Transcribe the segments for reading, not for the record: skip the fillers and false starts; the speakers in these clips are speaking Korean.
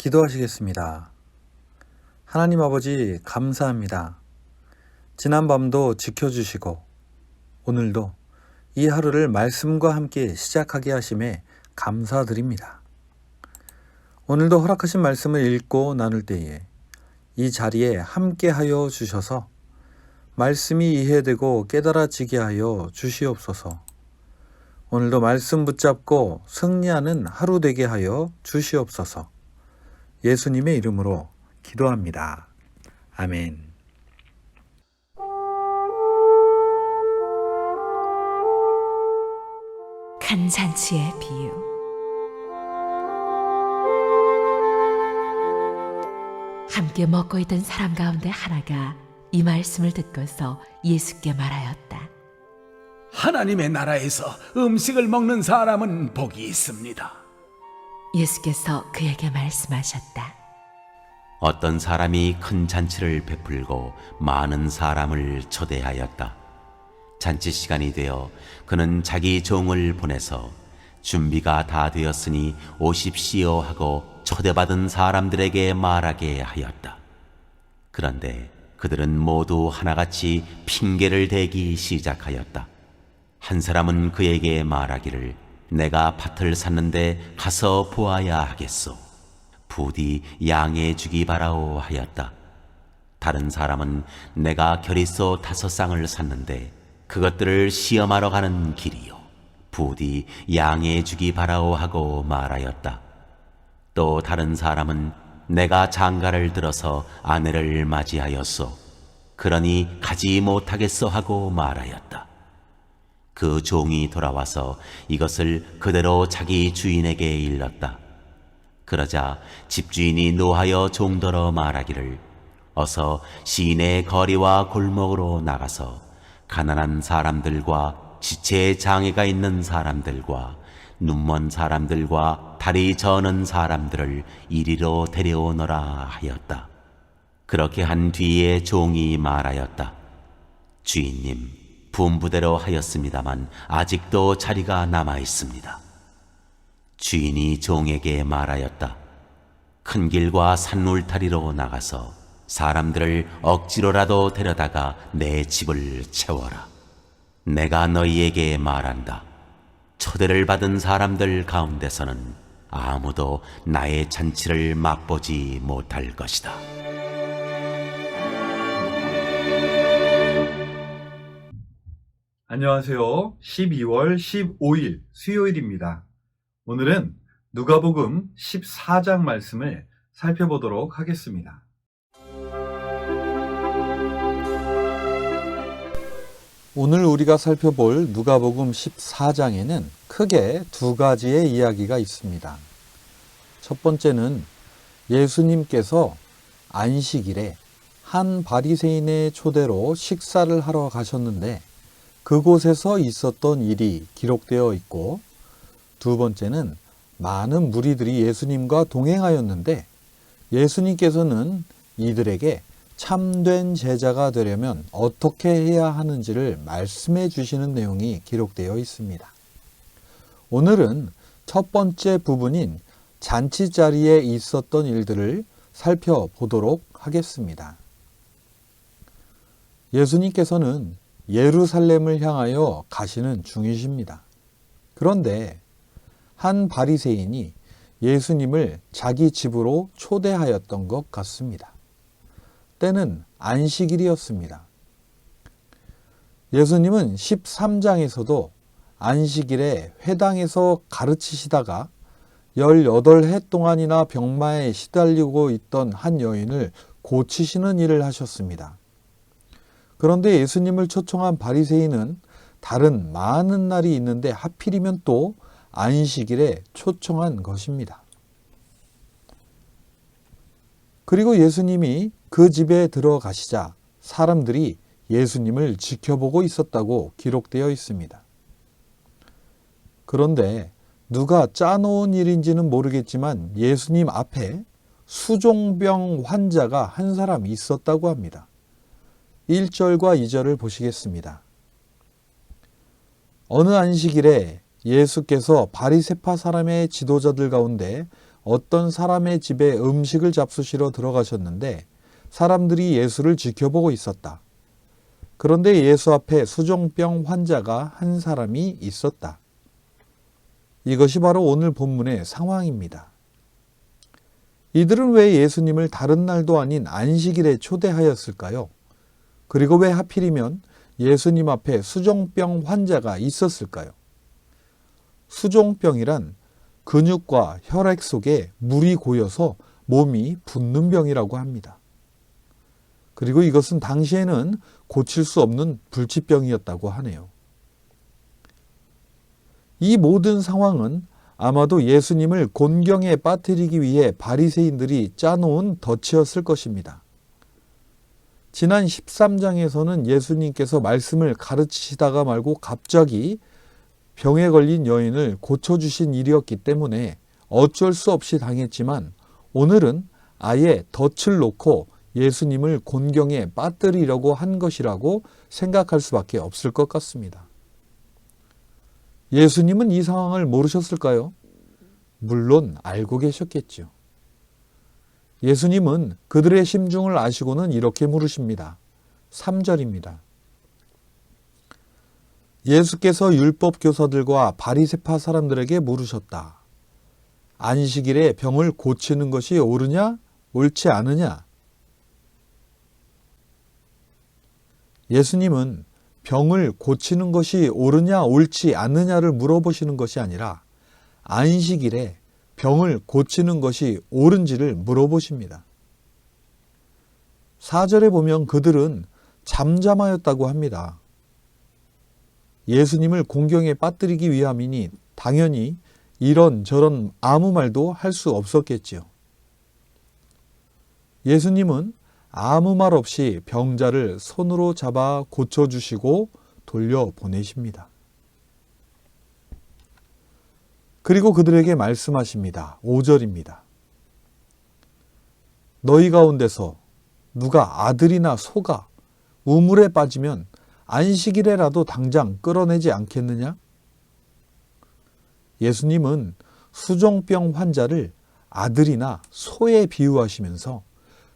기도하시겠습니다. 하나님 아버지, 감사합니다. 지난밤도 지켜주시고 오늘도 이 하루를 말씀과 함께 시작하게 하심에 감사드립니다. 오늘도 허락하신 말씀을 읽고 나눌 때에 이 자리에 함께하여 주셔서 말씀이 이해되고 깨달아지게 하여 주시옵소서. 오늘도 말씀 붙잡고 승리하는 하루 되게 하여 주시옵소서. 예수님의 이름으로 기도합니다. 아멘. 큰 잔치의 비유. 함께 먹고 있던 사람 가운데 하나가 이 말씀을 듣고서 예수께 말하였다. 하나님의 나라에서 음식을 먹는 사람은 복이 있습니다. 예수께서 그에게 말씀하셨다. 어떤 사람이 큰 잔치를 베풀고 많은 사람을 초대하였다. 잔치 시간이 되어 그는 자기 종을 보내서 준비가 다 되었으니 오십시오 하고 초대받은 사람들에게 말하게 하였다. 그런데 그들은 모두 하나같이 핑계를 대기 시작하였다. 한 사람은 그에게 말하기를 내가 밭을 샀는데 가서 보아야 하겠소. 부디 양해 주기 바라오 하였다. 다른 사람은 내가 결의소 5쌍을 샀는데 그것들을 시험하러 가는 길이요. 부디 양해 주기 바라오 하고 말하였다. 또 다른 사람은 내가 장가를 들어서 아내를 맞이하였소. 그러니 가지 못하겠소 하고 말하였다. 그 종이 돌아와서 이것을 그대로 자기 주인에게 일렀다. 그러자 집주인이 노하여 종더러 말하기를 어서 시내 거리와 골목으로 나가서 가난한 사람들과 지체에 장애가 있는 사람들과 눈먼 사람들과 다리 저는 사람들을 이리로 데려오너라 하였다. 그렇게 한 뒤에 종이 말하였다. 주인님, 분부대로 하였습니다만 아직도 자리가 남아 있습니다. 주인이 종에게 말하였다. 큰 길과 산울타리로 나가서 사람들을 억지로라도 데려다가 내 집을 채워라. 내가 너희에게 말한다. 초대를 받은 사람들 가운데서는 아무도 나의 잔치를 맛보지 못할 것이다. 안녕하세요. 12월 15일 수요일입니다. 오늘은 누가복음 14장 말씀을 살펴보도록 하겠습니다. 오늘 우리가 살펴볼 누가복음 14장에는 크게 두 가지의 이야기가 있습니다. 첫 번째는 예수님께서 안식일에 한 바리새인의 초대로 식사를 하러 가셨는데 그곳에서 있었던 일이 기록되어 있고, 두 번째는 많은 무리들이 예수님과 동행하였는데 예수님께서는 이들에게 참된 제자가 되려면 어떻게 해야 하는지를 말씀해 주시는 내용이 기록되어 있습니다. 오늘은 첫 번째 부분인 잔치 자리에 있었던 일들을 살펴보도록 하겠습니다. 예수님께서는 예루살렘을 향하여 가시는 중이십니다. 그런데 한 바리새인이 예수님을 자기 집으로 초대하였던 것 같습니다. 때는 안식일이었습니다. 예수님은 13장에서도 안식일에 회당에서 가르치시다가 18해 동안이나 병마에 시달리고 있던 한 여인을 고치시는 일을 하셨습니다. 그런데 예수님을 초청한 바리새인은 다른 많은 날이 있는데 하필이면 또 안식일에 초청한 것입니다. 그리고 예수님이 그 집에 들어가시자 사람들이 예수님을 지켜보고 있었다고 기록되어 있습니다. 그런데 누가 짜놓은 일인지는 모르겠지만 예수님 앞에 수종병 환자가 한 사람 있었다고 합니다. 1절과 2절을 보시겠습니다. 어느 안식일에 예수께서 바리새파 사람의 지도자들 가운데 어떤 사람의 집에 음식을 잡수시러 들어가셨는데 사람들이 예수를 지켜보고 있었다. 그런데 예수 앞에 수종병 환자가 한 사람이 있었다. 이것이 바로 오늘 본문의 상황입니다. 이들은 왜 예수님을 다른 날도 아닌 안식일에 초대하였을까요? 그리고 왜 하필이면 예수님 앞에 수종병 환자가 있었을까요? 수종병이란 근육과 혈액 속에 물이 고여서 몸이 붓는 병이라고 합니다. 그리고 이것은 당시에는 고칠 수 없는 불치병이었다고 하네요. 이 모든 상황은 아마도 예수님을 곤경에 빠뜨리기 위해 바리새인들이 짜놓은 덫이었을 것입니다. 지난 13장에서는 예수님께서 말씀을 가르치시다가 말고 갑자기 병에 걸린 여인을 고쳐주신 일이었기 때문에 어쩔 수 없이 당했지만 오늘은 아예 덫을 놓고 예수님을 곤경에 빠뜨리려고 한 것이라고 생각할 수밖에 없을 것 같습니다. 예수님은 이 상황을 모르셨을까요? 물론 알고 계셨겠죠. 예수님은 그들의 심중을 아시고는 이렇게 물으십니다. 3절입니다. 예수께서 율법 교사들과 바리새파 사람들에게 물으셨다. 안식일에 병을 고치는 것이 옳으냐, 옳지 않으냐? 예수님은 병을 고치는 것이 옳으냐, 옳지 않느냐를 물어보시는 것이 아니라 안식일에 병을 고치는 것이 옳은지를 물어보십니다. 4절에 보면 그들은 잠잠하였다고 합니다. 예수님을 공경에 빠뜨리기 위함이니 당연히 이런저런 아무 말도 할 수 없었겠지요. 예수님은 아무 말 없이 병자를 손으로 잡아 고쳐주시고 돌려보내십니다. 그리고 그들에게 말씀하십니다. 5절입니다. 너희 가운데서 누가 아들이나 소가 우물에 빠지면 안식일에라도 당장 끌어내지 않겠느냐? 예수님은 수종병 환자를 아들이나 소에 비유하시면서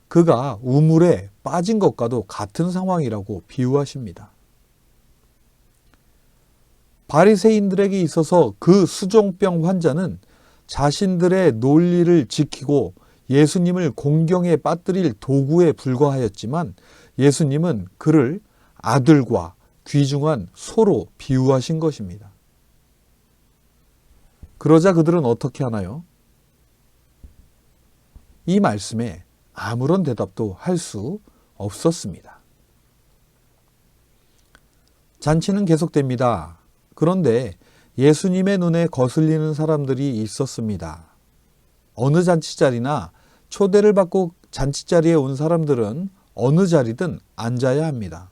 그가 우물에 빠진 것과도 같은 상황이라고 비유하십니다. 바리새인들에게 있어서 그 수종병 환자는 자신들의 논리를 지키고 예수님을 공경에 빠뜨릴 도구에 불과하였지만 예수님은 그를 아들과 귀중한 소로 비유하신 것입니다. 그러자 그들은 어떻게 하나요? 이 말씀에 아무런 대답도 할 수 없었습니다. 잔치는 계속됩니다. 그런데 예수님의 눈에 거슬리는 사람들이 있었습니다. 어느 잔치자리나 초대를 받고 잔치자리에 온 사람들은 어느 자리든 앉아야 합니다.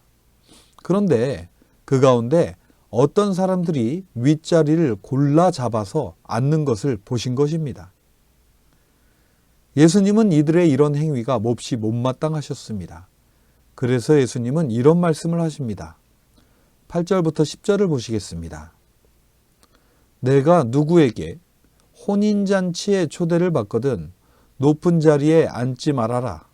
그런데 그 가운데 어떤 사람들이 윗자리를 골라 잡아서 앉는 것을 보신 것입니다. 예수님은 이들의 이런 행위가 몹시 못마땅하셨습니다. 그래서 예수님은 이런 말씀을 하십니다. 8절부터 10절을 보시겠습니다. 내가 누구에게 혼인잔치에 초대를 받거든 높은 자리에 앉지 말아라.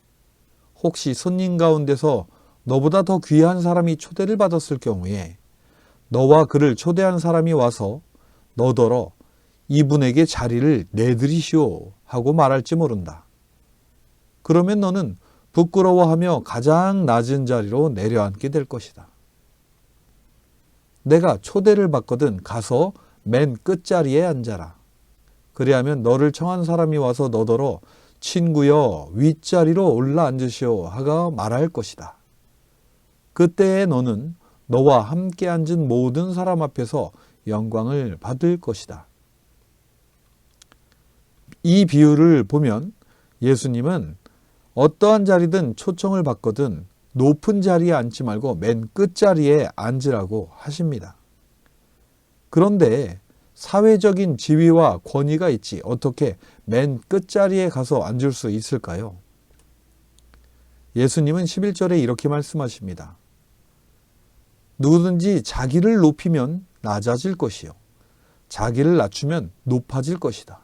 혹시 손님 가운데서 너보다 더 귀한 사람이 초대를 받았을 경우에 너와 그를 초대한 사람이 와서 너더러 이분에게 자리를 내드리시오 하고 말할지 모른다. 그러면 너는 부끄러워하며 가장 낮은 자리로 내려앉게 될 것이다. 내가 초대를 받거든 가서 맨 끝자리에 앉아라. 그리하면 너를 청한 사람이 와서 너더러 친구여 윗자리로 올라앉으시오 하가 말할 것이다. 그때에 너는 너와 함께 앉은 모든 사람 앞에서 영광을 받을 것이다. 이 비유를 보면 예수님은 어떠한 자리든 초청을 받거든 높은 자리에 앉지 말고 맨 끝자리에 앉으라고 하십니다. 그런데 사회적인 지위와 권위가 있지 어떻게 맨 끝자리에 가서 앉을 수 있을까요? 예수님은 11절에 이렇게 말씀하십니다. 누구든지 자기를 높이면 낮아질 것이요 자기를 낮추면 높아질 것이다.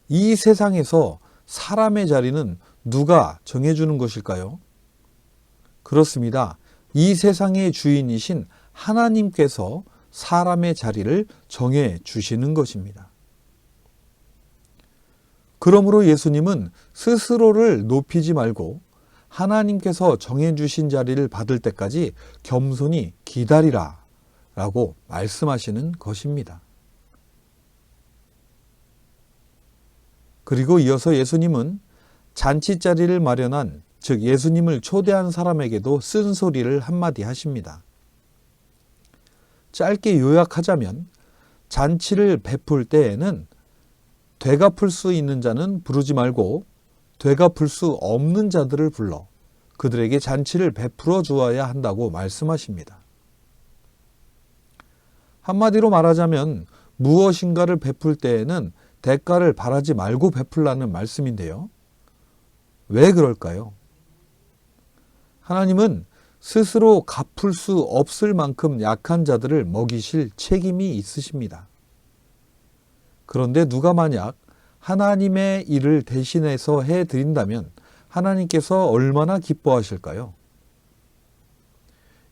이 세상에서 사람의 자리는 누가 정해주는 것일까요? 그렇습니다. 이 세상의 주인이신 하나님께서 사람의 자리를 정해 주시는 것입니다. 그러므로 예수님은 스스로를 높이지 말고 하나님께서 정해주신 자리를 받을 때까지 겸손히 기다리라 라고 말씀하시는 것입니다. 그리고 이어서 예수님은 잔치자리를 마련한, 즉 예수님을 초대한 사람에게도 쓴소리를 한마디 하십니다. 짧게 요약하자면 잔치를 베풀 때에는 되갚을 수 있는 자는 부르지 말고 되갚을 수 없는 자들을 불러 그들에게 잔치를 베풀어 주어야 한다고 말씀하십니다. 한마디로 말하자면 무엇인가를 베풀 때에는 대가를 바라지 말고 베풀라는 말씀인데요. 왜 그럴까요? 하나님은 스스로 갚을 수 없을 만큼 약한 자들을 먹이실 책임이 있으십니다. 그런데 누가 만약 하나님의 일을 대신해서 해드린다면 하나님께서 얼마나 기뻐하실까요?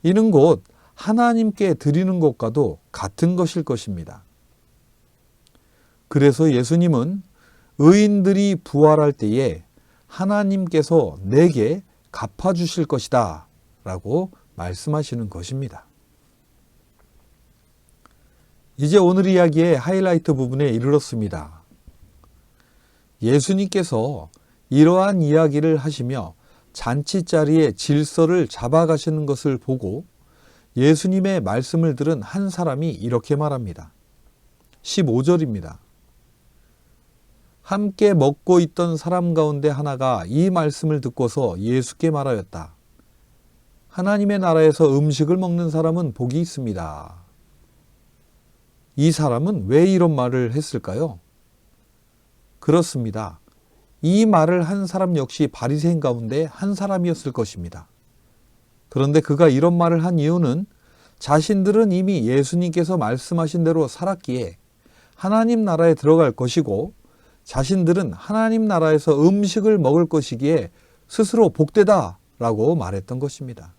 이는 곧 하나님께 드리는 것과도 같은 것일 것입니다. 그래서 예수님은 의인들이 부활할 때에 하나님께서 내게 갚아주실 것이다 라고 말씀하시는 것입니다. 이제 오늘 이야기의 하이라이트 부분에 이르렀습니다. 예수님께서 이러한 이야기를 하시며 잔치자리의 질서를 잡아가시는 것을 보고 예수님의 말씀을 들은 한 사람이 이렇게 말합니다. 15절입니다. 함께 먹고 있던 사람 가운데 하나가 이 말씀을 듣고서 예수께 말하였다. 하나님의 나라에서 음식을 먹는 사람은 복이 있습니다. 이 사람은 왜 이런 말을 했을까요? 그렇습니다. 이 말을 한 사람 역시 바리새인 가운데 한 사람이었을 것입니다. 그런데 그가 이런 말을 한 이유는 자신들은 이미 예수님께서 말씀하신 대로 살았기에 하나님 나라에 들어갈 것이고 자신들은 하나님 나라에서 음식을 먹을 것이기에 스스로 복되다 라고 말했던 것입니다.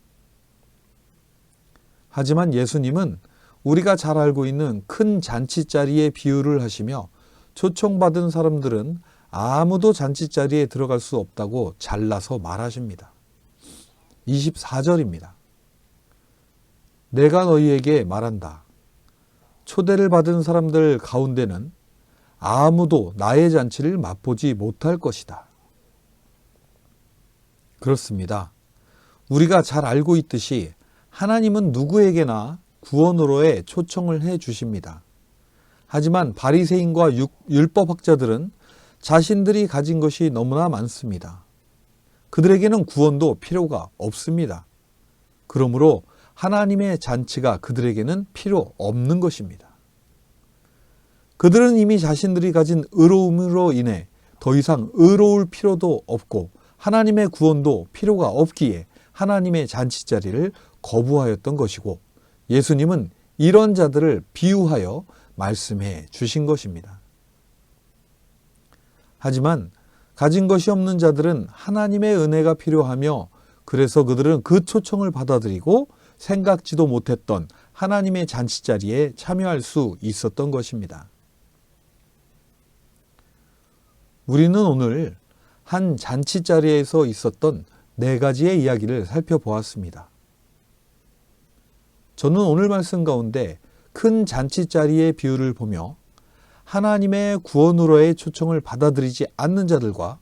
하지만 예수님은 우리가 잘 알고 있는 큰 잔치자리의 비유를 하시며 초청받은 사람들은 아무도 잔치자리에 들어갈 수 없다고 잘라서 말하십니다. 24절입니다. 내가 너희에게 말한다. 초대를 받은 사람들 가운데는 아무도 나의 잔치를 맛보지 못할 것이다. 그렇습니다. 우리가 잘 알고 있듯이 하나님은 누구에게나 구원으로의 초청을 해 주십니다. 하지만 바리새인과 율법학자들은 자신들이 가진 것이 너무나 많습니다. 그들에게는 구원도 필요가 없습니다. 그러므로 하나님의 잔치가 그들에게는 필요 없는 것입니다. 그들은 이미 자신들이 가진 의로움으로 인해 더 이상 의로울 필요도 없고 하나님의 구원도 필요가 없기에 하나님의 잔치자리를 거부하였던 것이고 예수님은 이런 자들을 비유하여 말씀해 주신 것입니다. 하지만 가진 것이 없는 자들은 하나님의 은혜가 필요하며 그래서 그들은 그 초청을 받아들이고 생각지도 못했던 하나님의 잔치자리에 참여할 수 있었던 것입니다. 우리는 오늘 한 잔치자리에서 있었던 4가지의 이야기를 살펴보았습니다. 저는 오늘 말씀 가운데 큰 잔치자리의 비유를 보며 하나님의 구원으로의 초청을 받아들이지 않는 자들과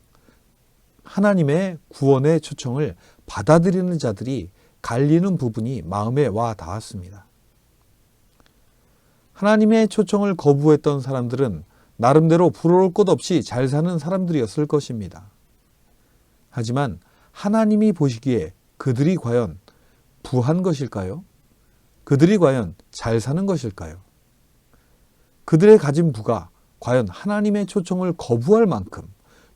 하나님의 구원의 초청을 받아들이는 자들이 갈리는 부분이 마음에 와 닿았습니다. 하나님의 초청을 거부했던 사람들은 나름대로 부러울 것 없이 잘 사는 사람들이었을 것입니다. 하지만 하나님이 보시기에 그들이 과연 부한 것일까요? 그들이 과연 잘 사는 것일까요? 그들의 가진 부가 과연 하나님의 초청을 거부할 만큼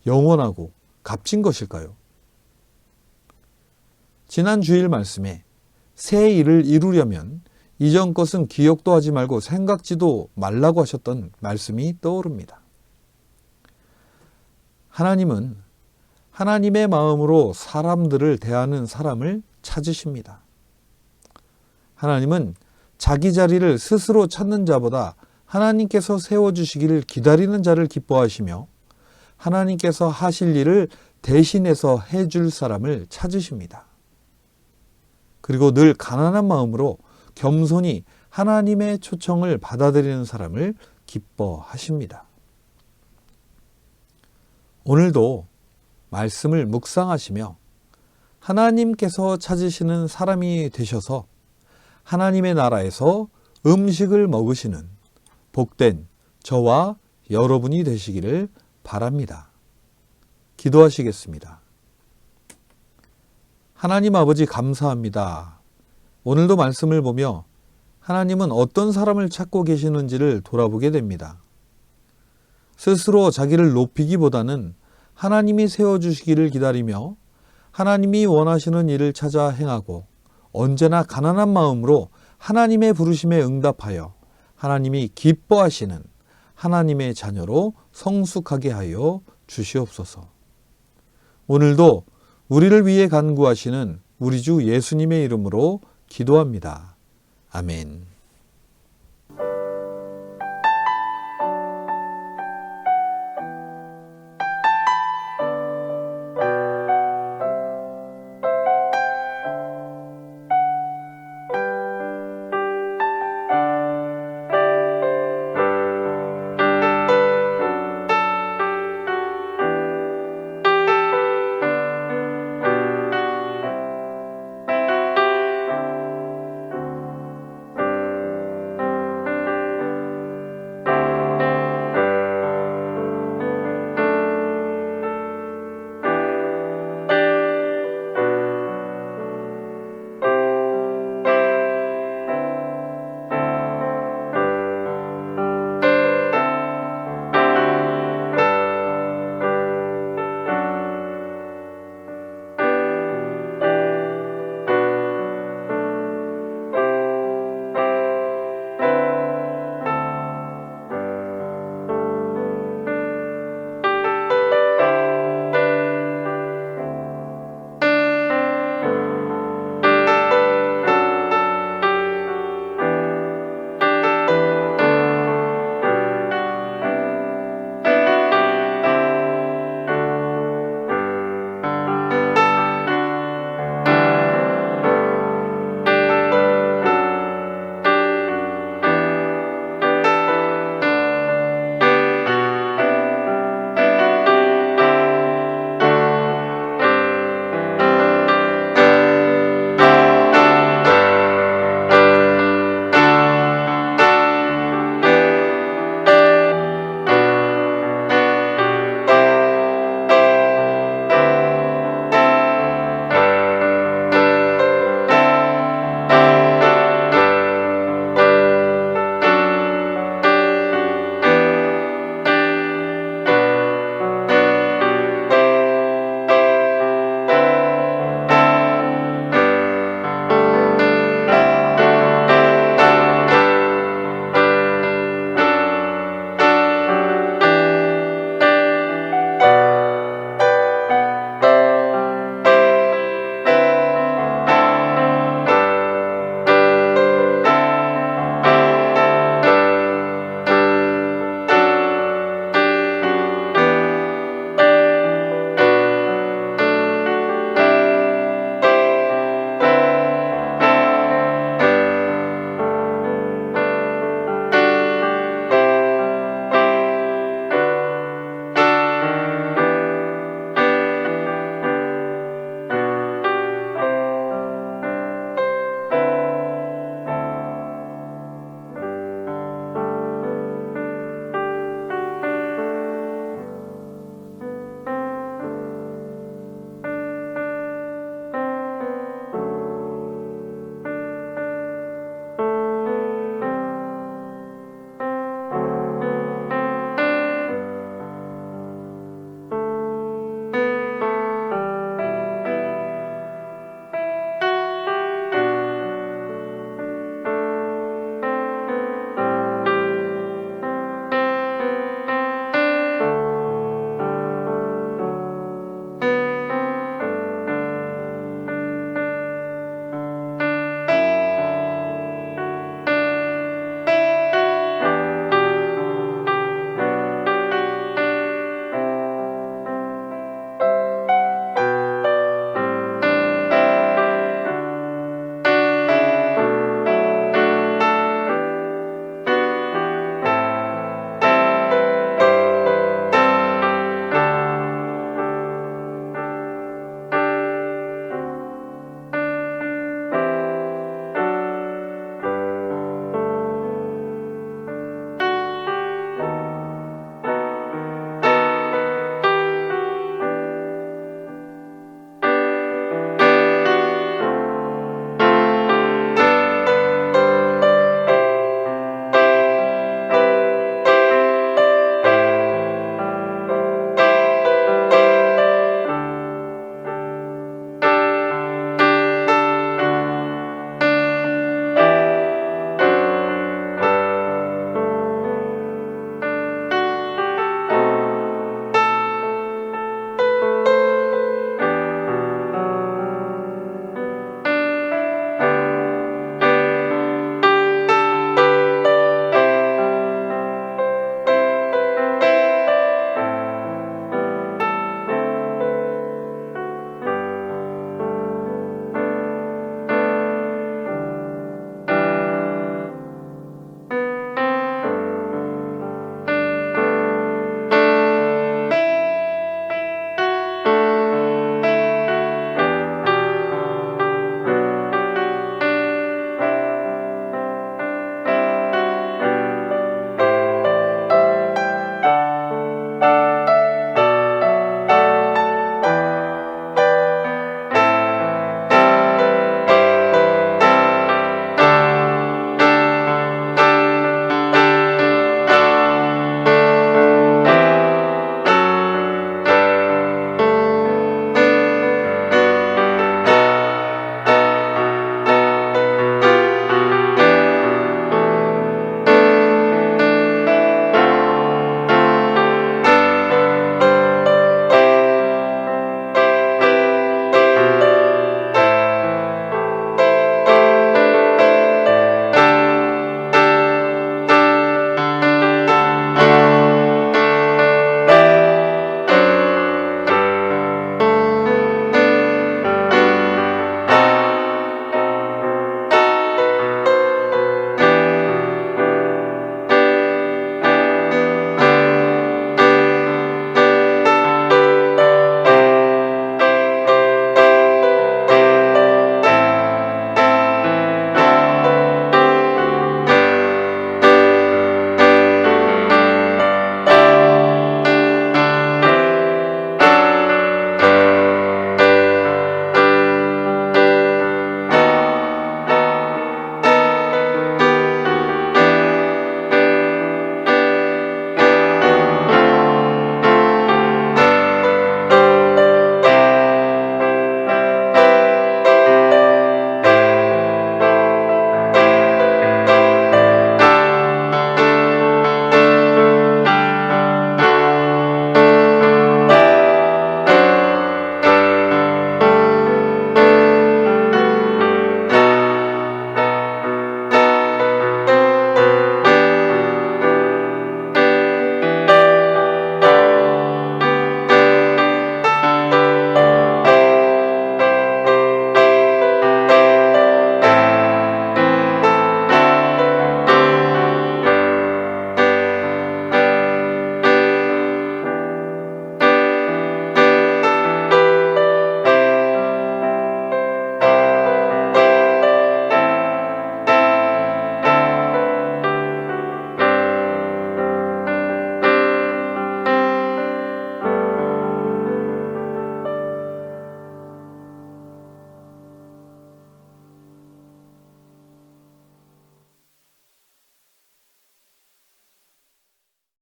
영원하고 값진 것일까요? 지난 주일 말씀에 새 일을 이루려면 이전 것은 기억도 하지 말고 생각지도 말라고 하셨던 말씀이 떠오릅니다. 하나님은 하나님의 마음으로 사람들을 대하는 사람을 찾으십니다. 하나님은 자기 자리를 스스로 찾는 자보다 하나님께서 세워주시기를 기다리는 자를 기뻐하시며 하나님께서 하실 일을 대신해서 해줄 사람을 찾으십니다. 그리고 늘 가난한 마음으로 겸손히 하나님의 초청을 받아들이는 사람을 기뻐하십니다. 오늘도 말씀을 묵상하시며 하나님께서 찾으시는 사람이 되셔서 하나님의 나라에서 음식을 먹으시는 복된 저와 여러분이 되시기를 바랍니다. 기도하시겠습니다. 하나님 아버지 감사합니다. 오늘도 말씀을 보며 하나님은 어떤 사람을 찾고 계시는지를 돌아보게 됩니다. 스스로 자기를 높이기보다는 하나님이 세워주시기를 기다리며 하나님이 원하시는 일을 찾아 행하고 언제나 가난한 마음으로 하나님의 부르심에 응답하여 하나님이 기뻐하시는 하나님의 자녀로 성숙하게 하여 주시옵소서. 오늘도 우리를 위해 간구하시는 우리 주 예수님의 이름으로 기도합니다. 아멘.